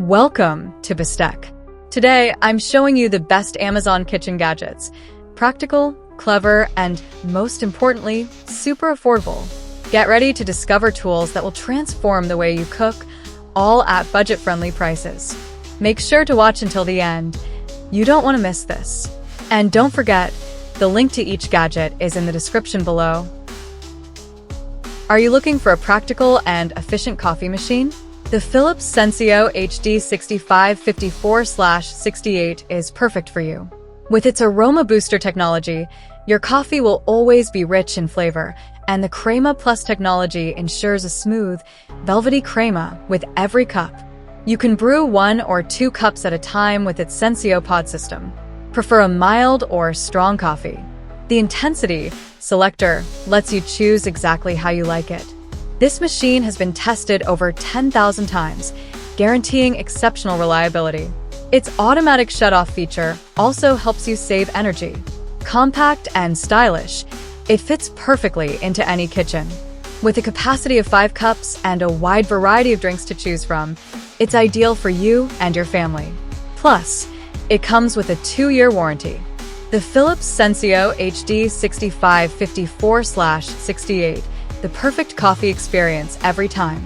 Welcome to Bestek. Today, I'm showing you the best Amazon kitchen gadgets. Practical, clever, and most importantly, super affordable. Get ready to discover tools that will transform the way you cook, all at budget-friendly prices. Make sure to watch until the end. You don't want to miss this. And don't forget, the link to each gadget is in the description below. Are you looking for a practical and efficient coffee machine? The Philips Sensio HD 6554/68 is perfect for you. With its aroma booster technology, your coffee will always be rich in flavor, and the Crema Plus technology ensures a smooth, velvety crema with every cup. You can brew 1 or 2 cups at a time with its Sensio pod system. Prefer a mild or strong coffee? The Intensity Selector lets you choose exactly how you like it. This machine has been tested over 10,000 times, guaranteeing exceptional reliability. Its automatic shutoff feature also helps you save energy. Compact and stylish, it fits perfectly into any kitchen. With a capacity of 5 cups and a wide variety of drinks to choose from, it's ideal for you and your family. Plus, it comes with a 2-year warranty. The Philips Sensio HD 6554/68, the perfect coffee experience every time.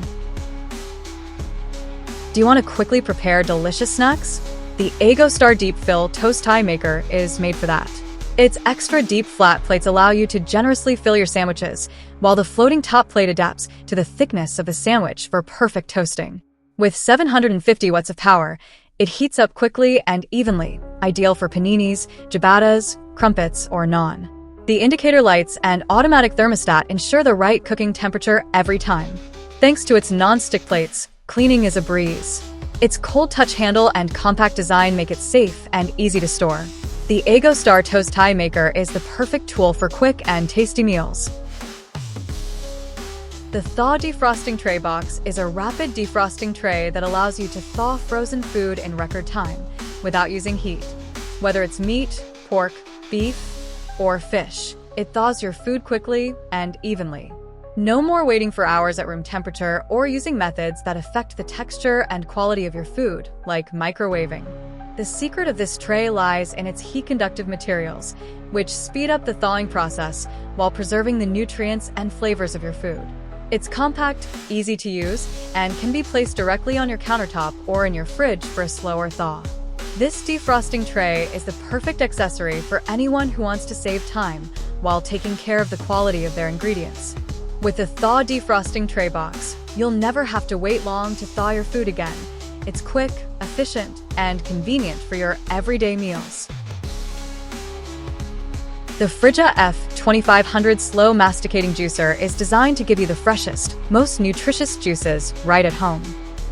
Do you want to quickly prepare delicious snacks? The EgoStar Deep Fill Toast Tie Maker is made for that. Its extra deep flat plates allow you to generously fill your sandwiches, while the floating top plate adapts to the thickness of the sandwich for perfect toasting. With 750 watts of power, it heats up quickly and evenly, ideal for paninis, ciabattas, crumpets, or naan. The indicator lights and automatic thermostat ensure the right cooking temperature every time. Thanks to its non-stick plates, cleaning is a breeze. Its cold touch handle and compact design make it safe and easy to store. The EgoStar Toast Tie Maker is the perfect tool for quick and tasty meals. The Thaw Defrosting Tray Box is a rapid defrosting tray that allows you to thaw frozen food in record time without using heat. Whether it's meat, pork, beef, or fish, it thaws your food quickly and evenly. No more waiting for hours at room temperature or using methods that affect the texture and quality of your food, like microwaving. The secret of this tray lies in its heat-conductive materials, which speed up the thawing process while preserving the nutrients and flavors of your food. It's compact, easy to use, and can be placed directly on your countertop or in your fridge for a slower thaw. This defrosting tray is the perfect accessory for anyone who wants to save time while taking care of the quality of their ingredients. With the Thaw Defrosting Tray Box, you'll never have to wait long to thaw your food again. It's quick, efficient, and convenient for your everyday meals. The Frigga F2500 Slow Masticating Juicer is designed to give you the freshest, most nutritious juices right at home.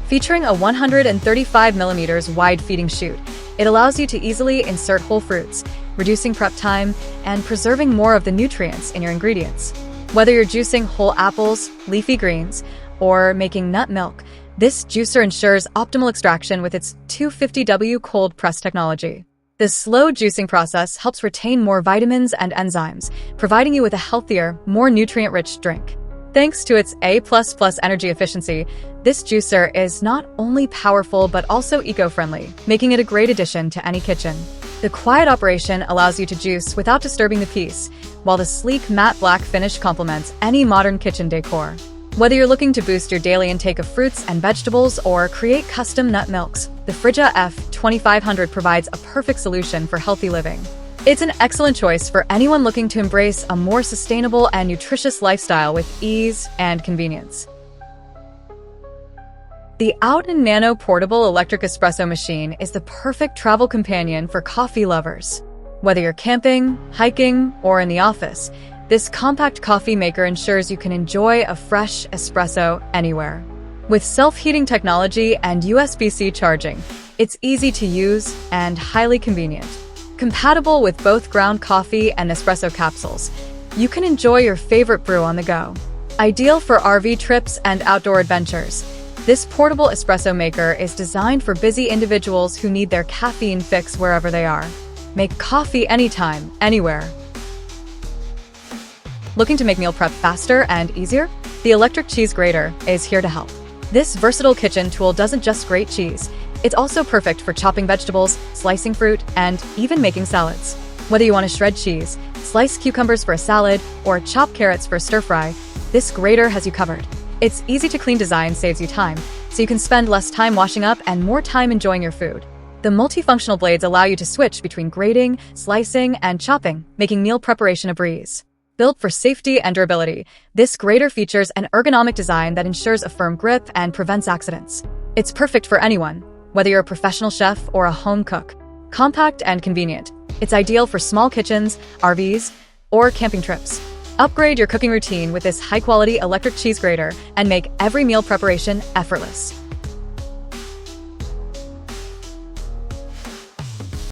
Featuring a 135mm wide feeding chute, it allows you to easily insert whole fruits, reducing prep time and preserving more of the nutrients in your ingredients. Whether you're juicing whole apples, leafy greens, or making nut milk, this juicer ensures optimal extraction with its 250W cold press technology. The slow juicing process helps retain more vitamins and enzymes, providing you with a healthier, more nutrient-rich drink. Thanks to its A++ energy efficiency, this juicer is not only powerful but also eco-friendly, making it a great addition to any kitchen. The quiet operation allows you to juice without disturbing the peace, while the sleek matte black finish complements any modern kitchen decor. Whether you're looking to boost your daily intake of fruits and vegetables or create custom nut milks, the Frigga F2500 provides a perfect solution for healthy living. It's an excellent choice for anyone looking to embrace a more sustainable and nutritious lifestyle with ease and convenience. The Out & Nano Portable Electric Espresso Machine is the perfect travel companion for coffee lovers. Whether you're camping, hiking, or in the office, this compact coffee maker ensures you can enjoy a fresh espresso anywhere. With self-heating technology and USB-C charging, it's easy to use and highly convenient. Compatible with both ground coffee and espresso capsules, you can enjoy your favorite brew on the go. Ideal for RV trips and outdoor adventures, this portable espresso maker is designed for busy individuals who need their caffeine fix wherever they are. Make coffee anytime, anywhere. Looking to make meal prep faster and easier? The electric cheese grater is here to help. This versatile kitchen tool doesn't just grate cheese, It's also perfect for chopping vegetables, slicing fruit, and even making salads. Whether you want to shred cheese, slice cucumbers for a salad, or chop carrots for a stir-fry, this grater has you covered. Its easy-to-clean design saves you time, so you can spend less time washing up and more time enjoying your food. The multifunctional blades allow you to switch between grating, slicing, and chopping, making meal preparation a breeze. Built for safety and durability, this grater features an ergonomic design that ensures a firm grip and prevents accidents. It's perfect for anyone, whether you're a professional chef or a home cook. Compact and convenient, it's ideal for small kitchens, RVs, or camping trips. Upgrade your cooking routine with this high-quality electric cheese grater and make every meal preparation effortless.